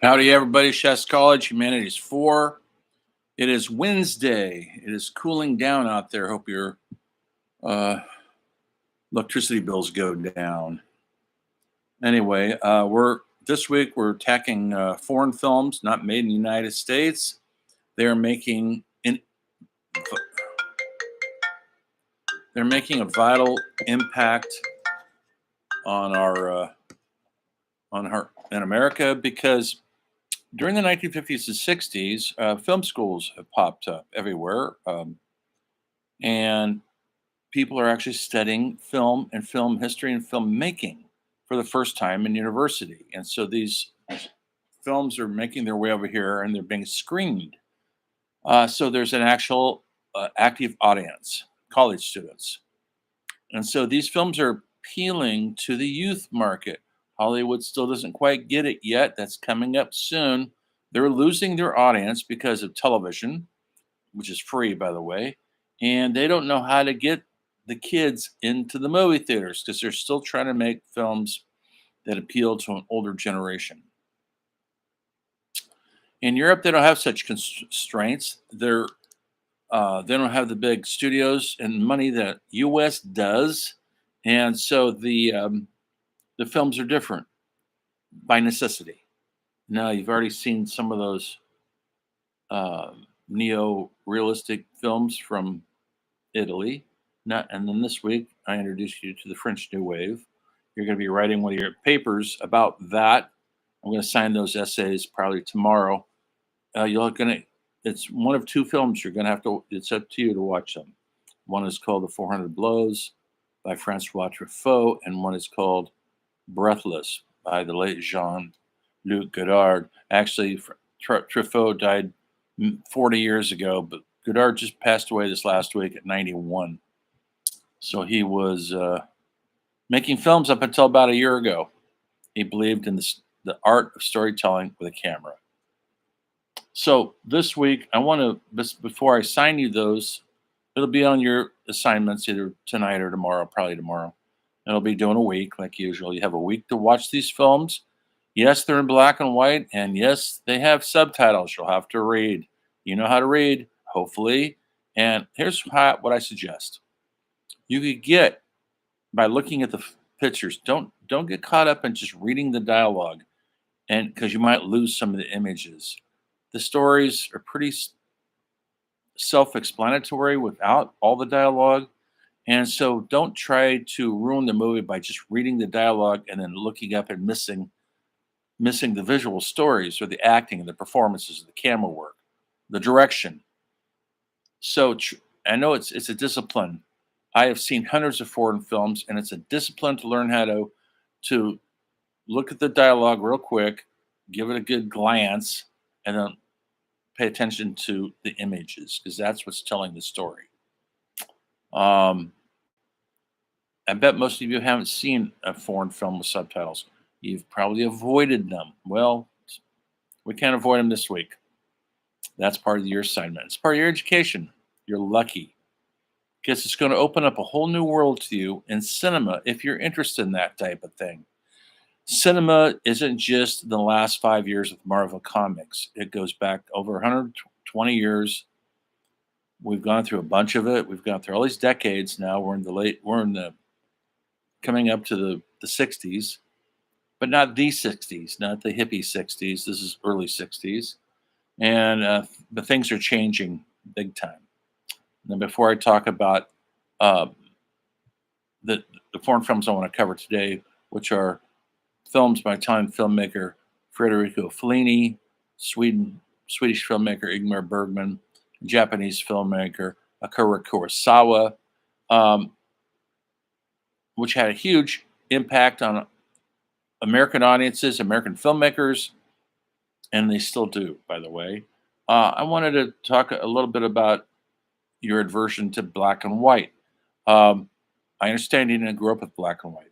Howdy, everybody. Chess College, Humanities 4. It is Wednesday. It is cooling down out there. Hope your uh, electricity bills go down. Anyway, this week we're attacking foreign films not made in the United States. They're making a vital impact on in America because during the 1950s and 60s, film schools have popped up everywhere, and people are actually studying film and film history and filmmaking for the first time in university. And so these films are making their way over here and they're being screened. So there's an actual active audience, college students. And so these films are appealing to the youth market. Hollywood still doesn't quite get it yet. That's coming up soon. They're losing their audience because of television, which is free, by the way. And they don't know how to get the kids into the movie theaters because they're still trying to make films that appeal to an older generation. In Europe, they don't have such constraints. They don't have the big studios and money that U.S. does, and so the films are different by necessity. Now, you've already seen some of those neo-realistic films from Italy. And then this week, I introduced you to the French New Wave. You're going to be writing one of your papers about that. I'm going to sign those essays probably tomorrow. It's one of two films you're going to have to, it's up to you to watch them. One is called The 400 Blows by Francois Truffaut, and one is called Breathless by the late Jean-Luc Godard. Actually, Truffaut died 40 years ago, but Godard just passed away this last week at 91. So he was making films up until about a year ago. He believed in the art of storytelling with a camera. So this week, I want to, before I sign you those, it'll be on your assignments either tonight or tomorrow, probably tomorrow. It'll be doing a week like usual. You have a week to watch these films. Yes, they're in black and white, and yes, they have subtitles you'll have to read. You know how to read, hopefully. And here's what I suggest. You could get, by looking at the pictures, don't get caught up in just reading the dialogue, and because you might lose some of the images. The stories are pretty self-explanatory without all the dialogue. And so don't try to ruin the movie by just reading the dialogue and then looking up and missing the visual stories or the acting and the performances, the camera work, the direction. So I know it's a discipline. I have seen hundreds of foreign films, and it's a discipline to learn how to look at the dialogue real quick, give it a good glance, and then pay attention to the images because that's what's telling the story. I bet most of you haven't seen a foreign film with subtitles. You've probably avoided them. Well, we can't avoid them this week. That's part of your assignment. It's part of your education. You're lucky because it's going to open up a whole new world to you in cinema if you're interested in that type of thing. Cinema isn't just the last 5 years of Marvel Comics. It goes back over 120 years. We've gone through a bunch of it. We've gone through all these decades now. Coming up to the 60s, but not the 60s, not the hippie 60s. This is early 60s. And the things are changing big time. And before I talk about the foreign films I want to cover today, which are films by Italian filmmaker Federico Fellini, Swedish filmmaker Ingmar Bergman, Japanese filmmaker Akira Kurosawa, which had a huge impact on American audiences, American filmmakers, and they still do, by the way. I wanted to talk a little bit about your aversion to black and white. I understand you didn't grow up with black and white.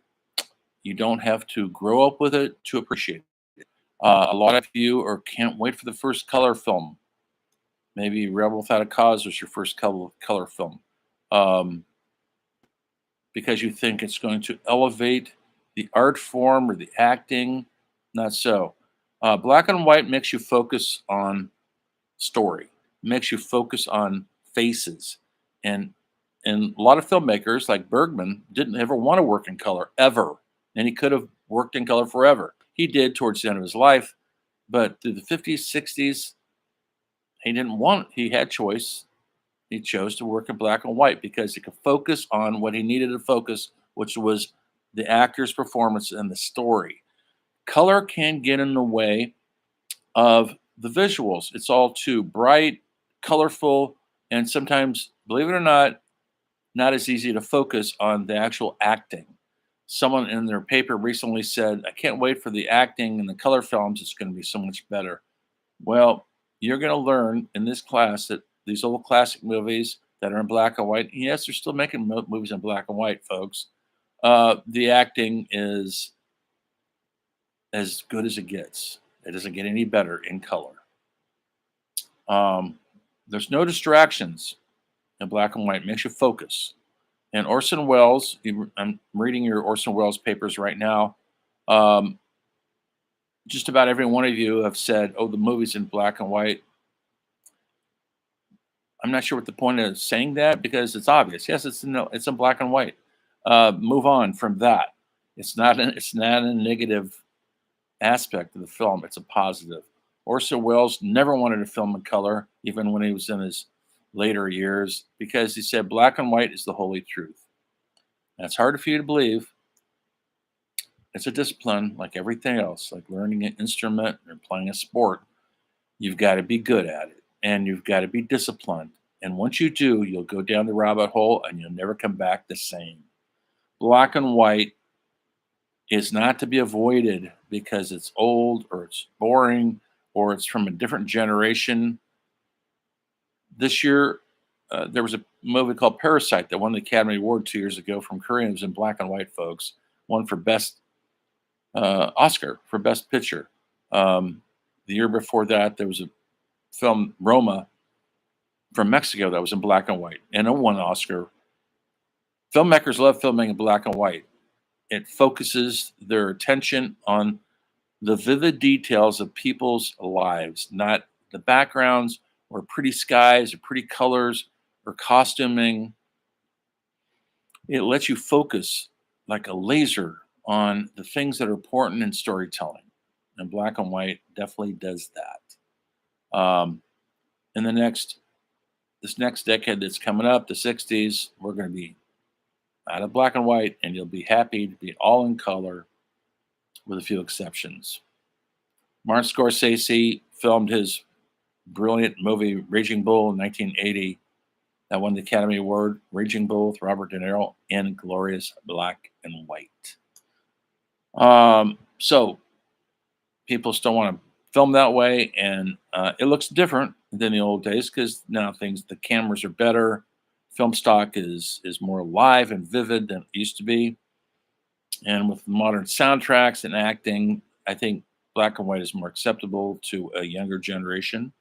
You don't have to grow up with it to appreciate it. A lot of you can't wait for the first color film. Maybe Rebel Without a Cause was your first color film. Because you think it's going to elevate the art form or the acting. Not so. Black and white makes you focus on story, makes you focus on faces, and a lot of filmmakers like Bergman didn't ever want to work in color ever, and he could have worked in color forever. He did towards the end of his life, but through the 50s, 60s, he didn't want. He had choice. He chose to work in black and white because he could focus on what he needed to focus, which was the actor's performance and the story. Color can get in the way of the visuals. It's all too bright, colorful, and sometimes, believe it or not as easy to focus on the actual acting. Someone in their paper recently said, I can't wait for the acting in the color films. It's going to be so much better. Well, you're going to learn in this class that these old classic movies that are in black and white, yes, they're still making movies in black and white, folks. The acting is as good as it gets. It doesn't get any better in color. There's no distractions in black and white. It makes you focus. And Orson Welles, I'm reading your Orson Welles papers right now. Just about every one of you have said, "Oh, the movie's in black and white." I'm not sure what the point of saying that because it's obvious. Yes, it's in black and white. Move on from that. It's not a negative aspect of the film. It's a positive. Orson Welles never wanted to film in color, even when he was in his later years, because he said black and white is the holy truth. That's hard for you to believe. It's a discipline like everything else, like learning an instrument or playing a sport. You've got to be good at it and you've got to be disciplined. And once you do, you'll go down the rabbit hole and you'll never come back the same. Black and white is not to be avoided because it's old or it's boring or it's from a different generation. This year, there was a movie called Parasite that won the Academy Award 2 years ago from Korea. It was in black and white, folks. Won for best Oscar for best picture. The year before that, there was a film Roma from Mexico that was in black and white and it won an Oscar. Filmmakers love filming in black and white. It focuses their attention on the vivid details of people's lives, not the backgrounds or pretty skies or pretty colors or costuming. It lets you focus like a laser on the things that are important in storytelling. And black and white definitely does that. In this next decade that's coming up, the 60s, we're going to be out of black and white, and you'll be happy to be all in color with a few exceptions. Martin Scorsese filmed his brilliant movie Raging Bull in 1980 that won the Academy Award. Raging Bull with Robert De Niro in glorious black and white. So people still want to film that way, and it looks different than the old days because now the cameras are better. Film stock is more alive and vivid than it used to be. And with modern soundtracks and acting, I think black and white is more acceptable to a younger generation.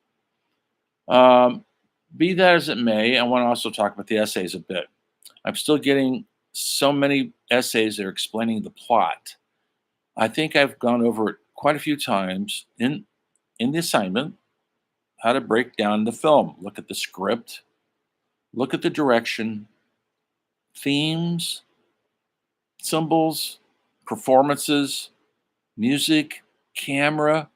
Be that as it may, I want to also talk about the essays a bit. I'm still getting so many essays that are explaining the plot. I think I've gone over it quite a few times in the assignment, how to break down the film. Look at the script, look at the direction, themes, symbols, performances, music, camera.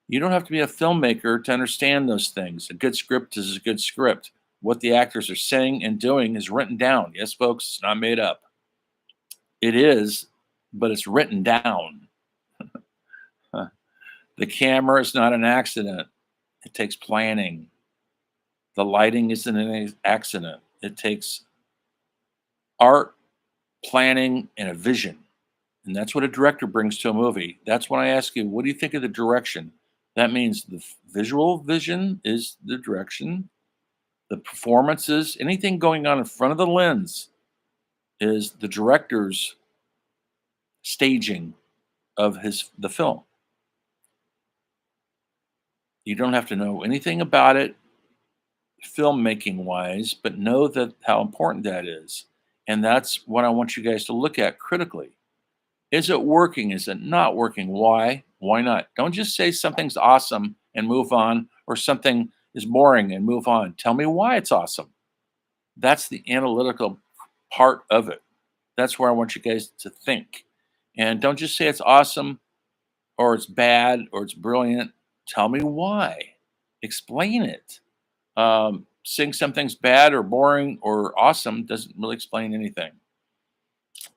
You don't have to be a filmmaker to understand those things. A good script is a good script. What the actors are saying and doing is written down. Yes, folks, it's not made up. It is, but it's written down. The camera is not an accident. It takes planning. The lighting isn't an accident. It takes art, planning, and a vision. And that's what a director brings to a movie. That's when I ask you, what do you think of the direction? That means the visual vision is the direction. The performances, anything going on in front of the lens is the director's staging of the film. You don't have to know anything about it filmmaking wise, but know that how important that is. And that's what I want you guys to look at critically. Is it working? Is it not working? Why? Why not? Don't just say something's awesome and move on, or something is boring and move on. Tell me why it's awesome. That's the analytical part of it. That's where I want you guys to think. And don't just say it's awesome or it's bad or it's brilliant. Tell me why. Explain it. Saying something's bad or boring or awesome doesn't really explain anything.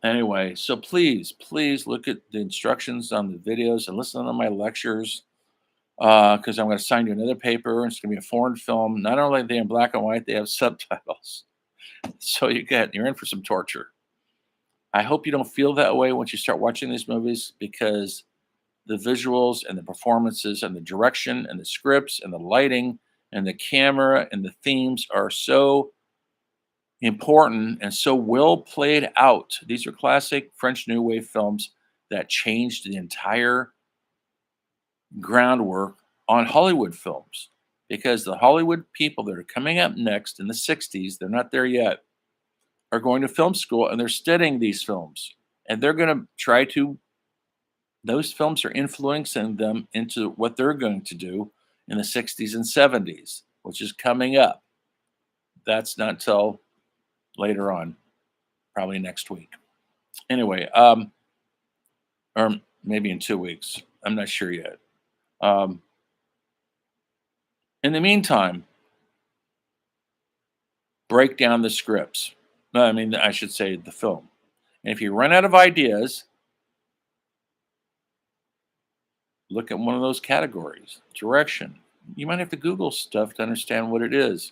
Anyway, so please, please look at the instructions on the videos and listen to my lectures, because I'm going to assign you another paper. It's going to be a foreign film. Not only are they in black and white, they have subtitles. So you're in for some torture. I hope you don't feel that way once you start watching these movies, because the visuals and the performances and the direction and the scripts and the lighting and the camera and the themes are so important and so well played out. These are classic French New Wave films that changed the entire groundwork on Hollywood films, because the Hollywood people that are coming up next in the 60s, they're not there yet, are going to film school and they're studying these films. And they're going to try to, those films are influencing them into what they're going to do in the 60s and 70s, which is coming up. That's not until later on, probably next week. Anyway, or maybe in 2 weeks. I'm not sure yet. In the meantime, break down the scripts. I mean, I should say the film. And if you run out of ideas, look at one of those categories. Direction. You might have to Google stuff to understand what it is.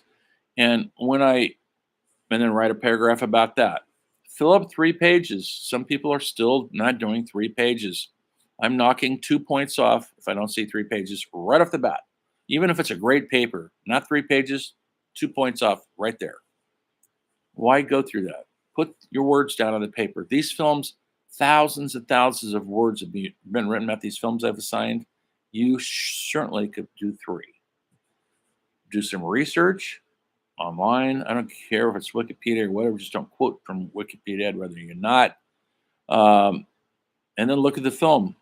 And then write a paragraph about that. Fill up 3 pages. Some people are still not doing 3 pages. I'm knocking 2 points off if I don't see 3 pages right off the bat. Even if it's a great paper, not 3 pages, 2 points off right there. Why go through that? Put your words down on the paper. These films, thousands and thousands of words have been written about these films I've assigned. You certainly could do 3. Do some research online. I don't care if it's Wikipedia or whatever. Just don't quote from Wikipedia, whether you're not. And then look at the film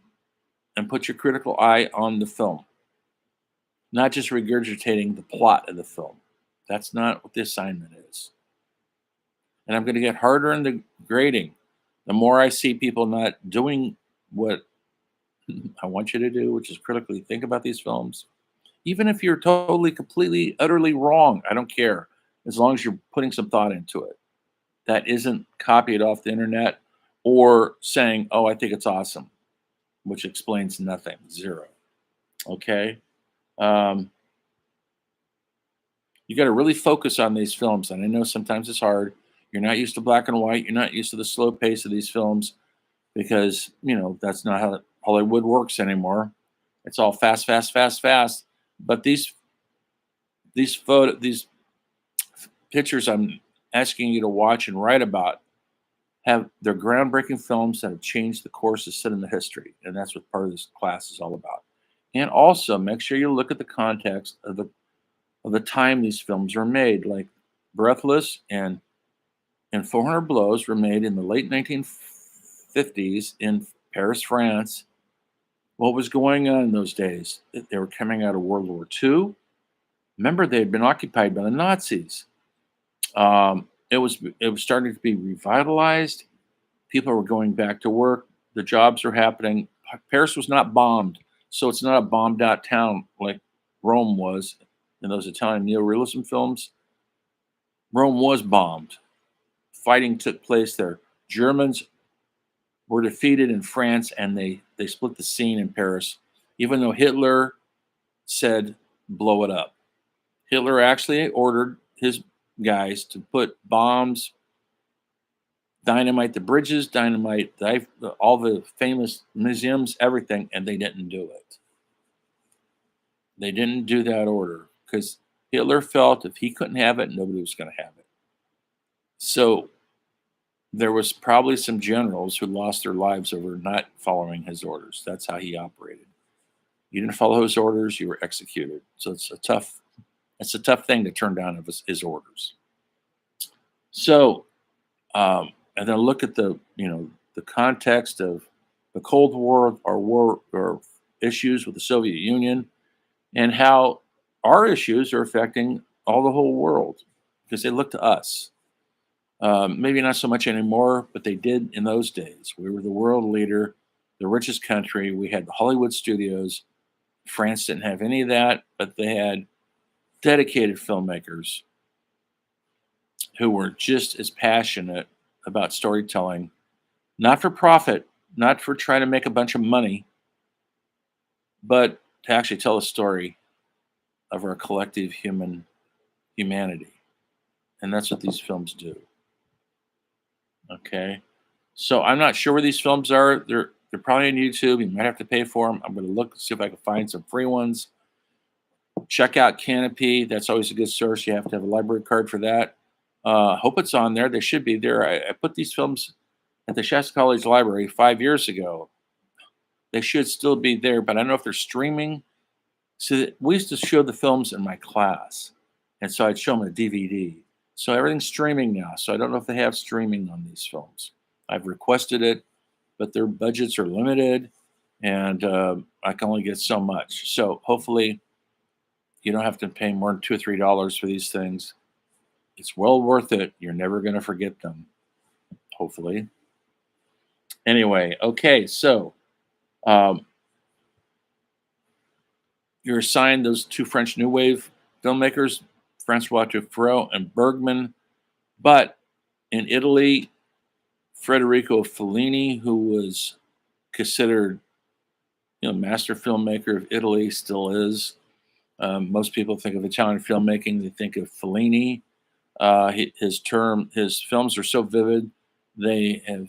and put your critical eye on the film, not just regurgitating the plot of the film. That's not what the assignment is. And I'm going to get harder in the grading. The more I see people not doing what I want you to do, which is critically think about these films, even if you're totally, completely, utterly wrong, I don't care, as long as you're putting some thought into it. That isn't copied off the internet or saying, oh, I think it's awesome, which explains nothing, 0. Okay? You got to really focus on these films. And I know sometimes it's hard. You're not used to black and white. You're not used to the slow pace of these films, because, that's not how Hollywood works anymore. It's all fast, fast, fast, fast. But these pictures I'm asking you to watch and write about they're groundbreaking films that have changed the course of cinema history, and that's what part of this class is all about. And also, make sure you look at the context of the time these films were made. Like Breathless and 400 Blows were made in the late 1950s in Paris, France. What was going on in those days? They were coming out of World War II. Remember, they had been occupied by the Nazis. It was starting to be revitalized. People were going back to work. The jobs were happening. Paris was not bombed, so it's not a bombed out town like Rome was in those Italian neorealism films. Rome was bombed. Fighting took place there. Germans were defeated in France, and they split the scene in Paris, even though Hitler said blow it up. Hitler actually ordered his guys to put bombs, dynamite the bridges, dynamite all the famous museums, everything, and they didn't do it. They didn't do that order because Hitler felt if he couldn't have it, nobody was going to have it. So there was probably some generals who lost their lives over not following his orders. That's how he operated. You didn't follow his orders, you were executed. So it's a tough thing to turn down of his orders. So, and then look at the context of the Cold War, our war or issues with the Soviet Union, and how our issues are affecting all the whole world because they look to us. Maybe not so much anymore, but they did in those days. We were the world leader, the richest country. We had the Hollywood studios. France didn't have any of that, but they had dedicated filmmakers who were just as passionate about storytelling, not for profit, not for trying to make a bunch of money, but to actually tell a story of our collective humanity. And that's what these films do. Okay. So I'm not sure where these films are. They're probably on YouTube. You might have to pay for them. I'm going to look see if I can find some free ones. Check out Canopy. That's always a good source. You have to have a library card for that. Hope it's on there. They should be there. I put these films at the Shasta College Library 5 years ago. They should still be there, but I don't know if they're streaming. So we used to show the films in my class, and so I'd show them a DVD. So everything's streaming now. So I don't know if they have streaming on these films. I've requested it, but their budgets are limited, and I can only get so much. So hopefully, you don't have to pay more than $2 or $3 for these things. It's well worth it. You're never going to forget them, hopefully. Anyway, okay, so you're assigned those two French New Wave filmmakers, Francois Truffaut and Bergman. But in Italy, Federico Fellini, who was considered, master filmmaker of Italy, still is. Most people think of Italian filmmaking; they think of Fellini. His films are so vivid; they have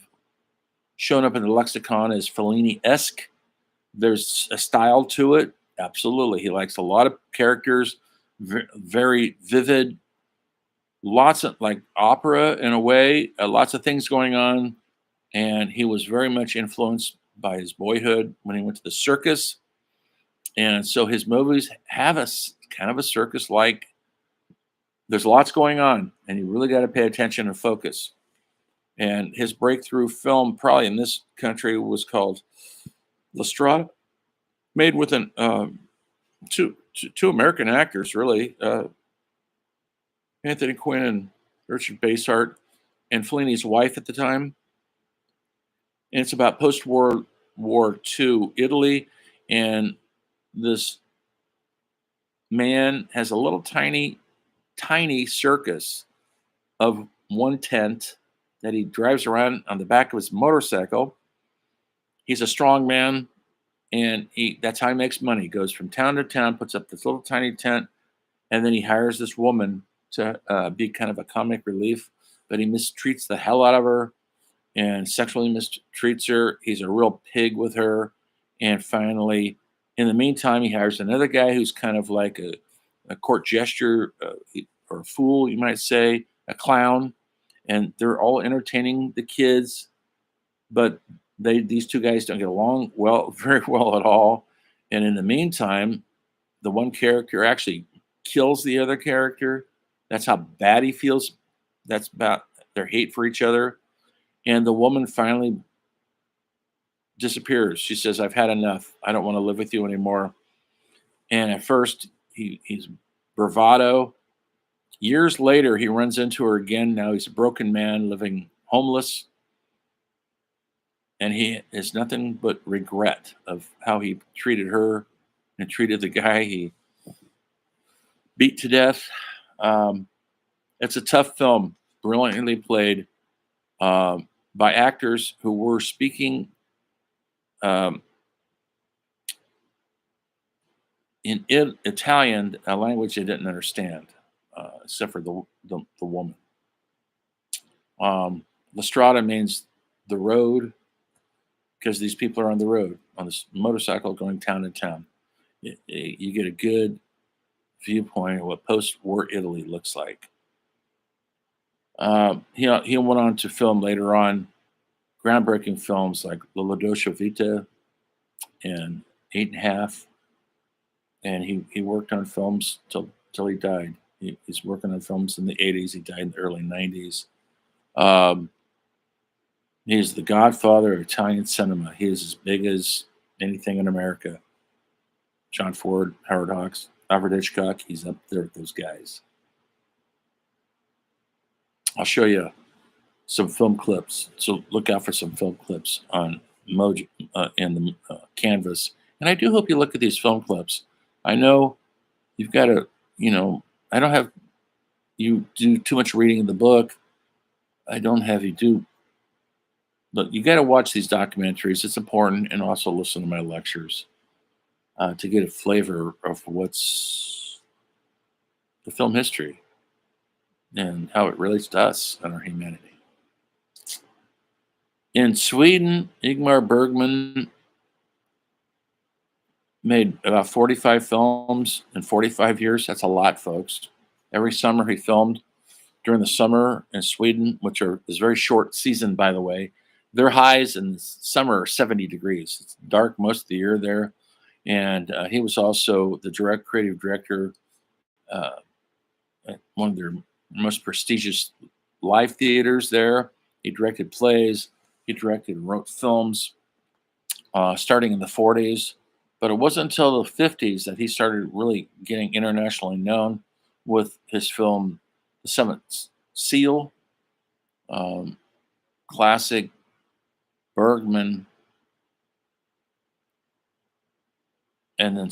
shown up in the lexicon as Fellini-esque. There's a style to it. Absolutely. He likes a lot of characters, very vivid, lots of like opera in a way, lots of things going on. And he was very much influenced by his boyhood when he went to the circus. And so his movies have a kind of a circus like, there's lots going on, and you really got to pay attention and focus. And his breakthrough film, probably in this country, was called La Strada, made with two American actors, really, Anthony Quinn and Richard Basehart, and Fellini's wife at the time. And it's about post-World War II Italy, and this man has a little tiny circus of one tent that he drives around on the back of his motorcycle. He's a strong man, and that's how he makes money. He goes from town to town, puts up this little tiny tent, and then he hires this woman to be kind of a comic relief, but he mistreats the hell out of her and sexually mistreats her. He's a real pig with her. And finally, in the meantime, he hires another guy who's kind of like a court gesture or a fool, you might say, a clown. And they're all entertaining the kids, but these two guys don't get along very well at all. And in the meantime, the one character actually kills the other character. That's how bad he feels. That's about their hate for each other. And the woman finally disappears. She says, "I've had enough. I don't want to live with you anymore." And at first, he's bravado. Years later, he runs into her again. Now he's a broken man living homeless. And he has nothing but regret of how he treated her and treated the guy he beat to death. It's a tough film, brilliantly played by actors who were speaking in Italian, a language they didn't understand, except for the woman. La Strada means the road, because these people are on the road on this motorcycle going town to town. You get a good viewpoint of what post-war Italy looks like. He went on to film later on groundbreaking films like La Dolce Vita and 8½. And he worked on films till he died. He's working on films in the 80s. He died in the early 90s. He's the godfather of Italian cinema. He is as big as anything in America. John Ford, Howard Hawks, Alfred Hitchcock, he's up there with those guys. I'll show you some film clips. So look out for some film clips on Mojo in the Canvas. And I do hope you look at these film clips. I know you've got to, I don't have you do too much reading in the book. I don't have you do, but you got to watch these documentaries. It's important, and also listen to my lectures to get a flavor of what's the film history and how it relates to us and our humanity. In Sweden, Ingmar Bergman made about 45 films in 45 years. That's a lot, folks. Every summer he filmed during the summer in Sweden, which is very short season, by the way. Their highs in the summer are 70 degrees. It's dark most of the year there. And he was also the creative director at one of their most prestigious live theaters there. He directed plays. He directed and wrote films starting in the 40s. But it wasn't until the 50s that he started really getting internationally known with his film, The Seventh Seal, classic Bergman, and then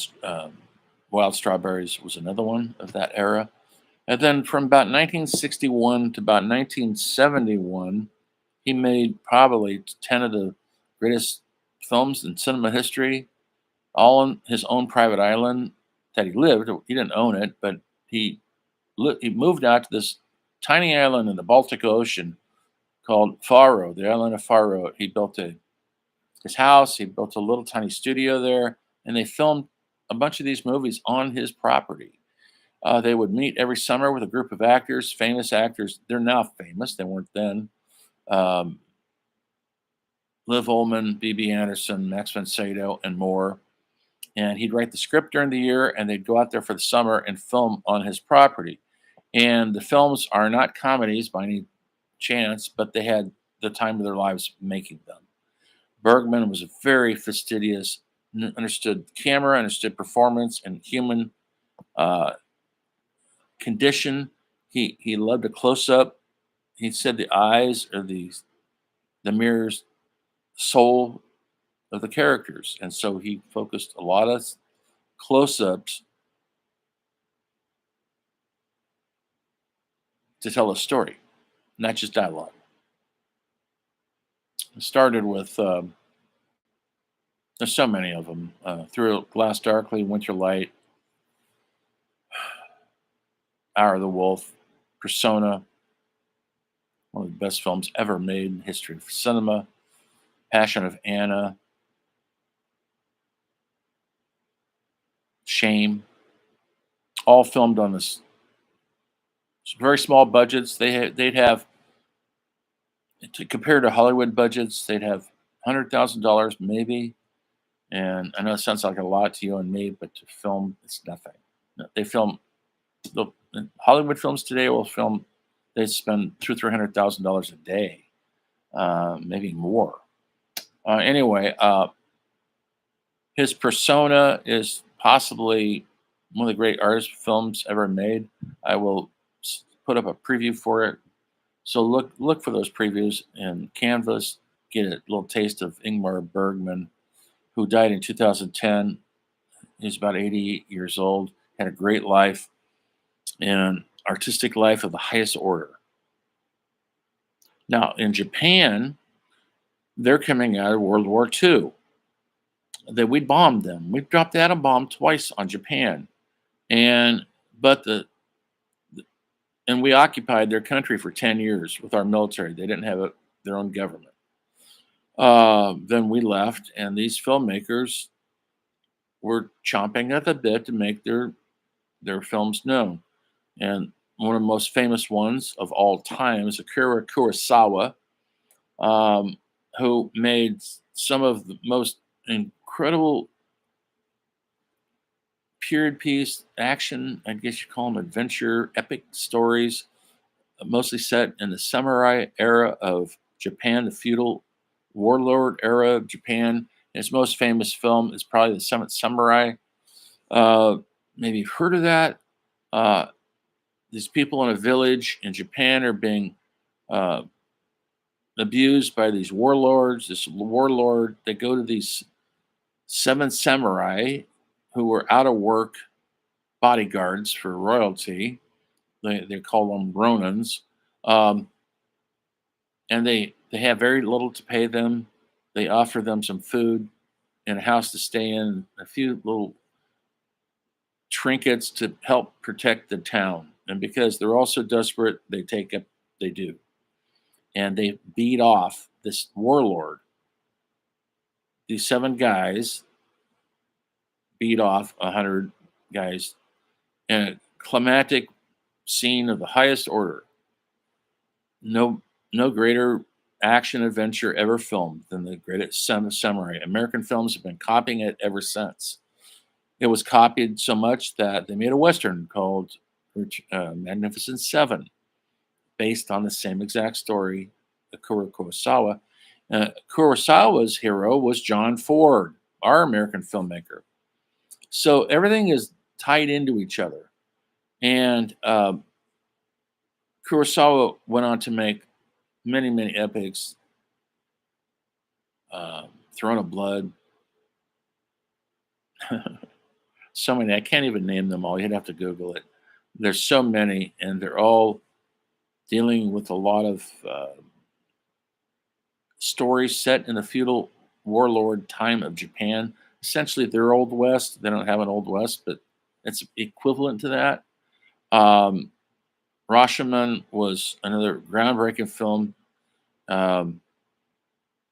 Wild Strawberries was another one of that era. And then from about 1961 to about 1971, he made probably 10 of the greatest films in cinema history, all on his own private island that he lived. He didn't own it, but he moved out to this tiny island in the Baltic Ocean called Faro, the island of Faro. He built his house. He built a little tiny studio there, and they filmed a bunch of these movies on his property. They would meet every summer with a group of actors, famous actors. They're now famous. They weren't then. Liv Ullmann, B.B. Anderson, Max von Sydow, and more. And he'd write the script during the year, and they'd go out there for the summer and film on his property. And the films are not comedies by any chance, but they had the time of their lives making them. Bergman was very fastidious, understood camera, understood performance and human condition. He loved a close up. He said the eyes are the mirror's soul of the characters, and so he focused a lot of close ups to tell a story, not just dialogue. It started with there's so many of them. Through a Glass Darkly, Winter Light, Hour of the Wolf, Persona, one of the best films ever made in the history of cinema, Passion of Anna, Shame, all filmed on this very small budgets. They'd have, compared to Hollywood budgets, they'd have $100,000 maybe. And I know it sounds like a lot to you and me, but to film, it's nothing. They film Hollywood films today will film. They spend $200,000-300,000 a day, maybe more. Anyway, his Persona is possibly one of the great artist films ever made. I will put up a preview for it. So look for those previews in Canvas. Get a little taste of Ingmar Bergman, who died in 2010. He's about 88 years old, had a great life and artistic life of the highest order. Now, in Japan, they're coming out of World War II. We bombed them. We dropped the atom bomb twice on Japan. And we occupied their country for 10 years with our military. They didn't have their own government. Then we left, and these filmmakers were chomping at the bit to make their films known. And one of the most famous ones of all time is Akira Kurosawa, who made some of the most incredible period piece action, I guess you call them adventure, epic stories, mostly set in the samurai era of Japan, the feudal warlord era of Japan. His most famous film is probably The Seventh Samurai. Uh, Maybe you've heard of that. Uh, these people in a village in Japan are being uh, abused by these warlords. This warlord, they go to these seven samurai who were out of work bodyguards for royalty. They call them Ronins. Um, and they have very little to pay them. They offer them some food and a house to stay in, a few little trinkets to help protect the town. And because they're also desperate, they do. And they beat off this warlord. These seven guys beat off 100 guys in a climatic scene of the highest order. No, no greater action adventure ever filmed than The Greatest Samurai. American films have been copying it ever since. It was copied so much that they made a Western called Magnificent Seven, based on the same exact story, Akira Kurosawa. Kurosawa's hero was John Ford, our American filmmaker. So everything is tied into each other. And Kurosawa went on to make many, many epics. Throne of Blood. So many. I can't even name them all. You'd have to Google it. There's so many, and they're all dealing with a lot of stories set in the feudal warlord time of Japan. Essentially, their Old West. They don't have an Old West, but it's equivalent to that. Rashomon was another groundbreaking film um,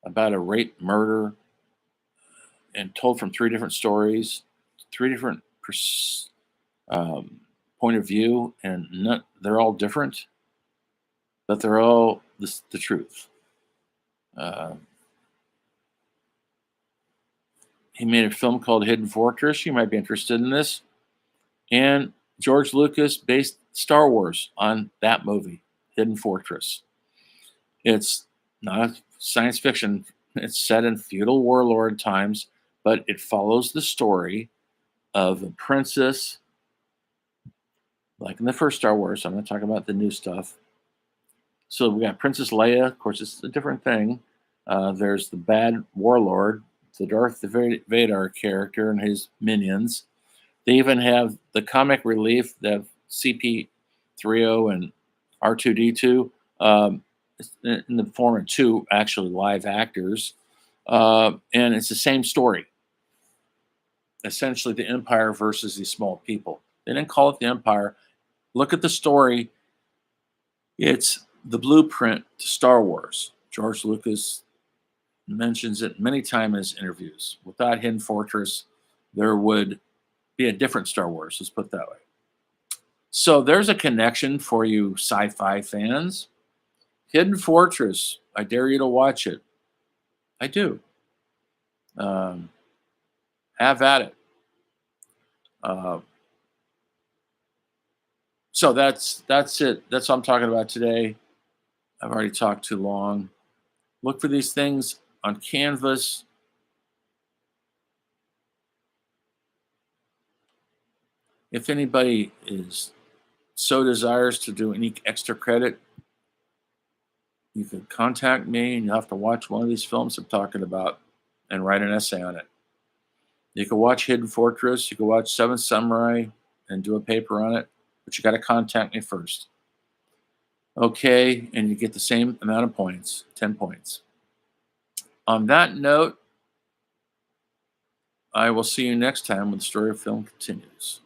about a rape murder and told from three different stories, three different point of view, and they're all different, but they're all the truth. He made a film called Hidden Fortress. You might be interested in this. And George Lucas based Star Wars on that movie, Hidden Fortress. It's not science fiction. It's set in feudal warlord times, but it follows the story of a princess, like in the first Star Wars. I'm not talking about the new stuff. So we got Princess Leia. Of course, it's a different thing. There's the bad warlord, the Darth Vader character and his minions. They even have the comic relief that CP3O and R2D2 in the form of two actually live actors. And it's the same story. Essentially, the Empire versus these small people. They didn't call it the Empire. Look at the story. It's the blueprint to Star Wars. George Lucas mentions it many times in his interviews. Without Hidden Fortress, there would be a different Star Wars. Let's put it that way. So there's a connection for you sci-fi fans. Hidden Fortress. I dare you to watch it. I do. Have at it. So that's it. That's what I'm talking about today. I've already talked too long. Look for these things on Canvas. If anybody so desires to do any extra credit, you can contact me and you'll have to watch one of these films I'm talking about and write an essay on it. You can watch Hidden Fortress, you can watch Seven Samurai and do a paper on it, but you got to contact me first. Okay, and you get the same amount of points, 10 points. On that note, I will see you next time when the story of film continues.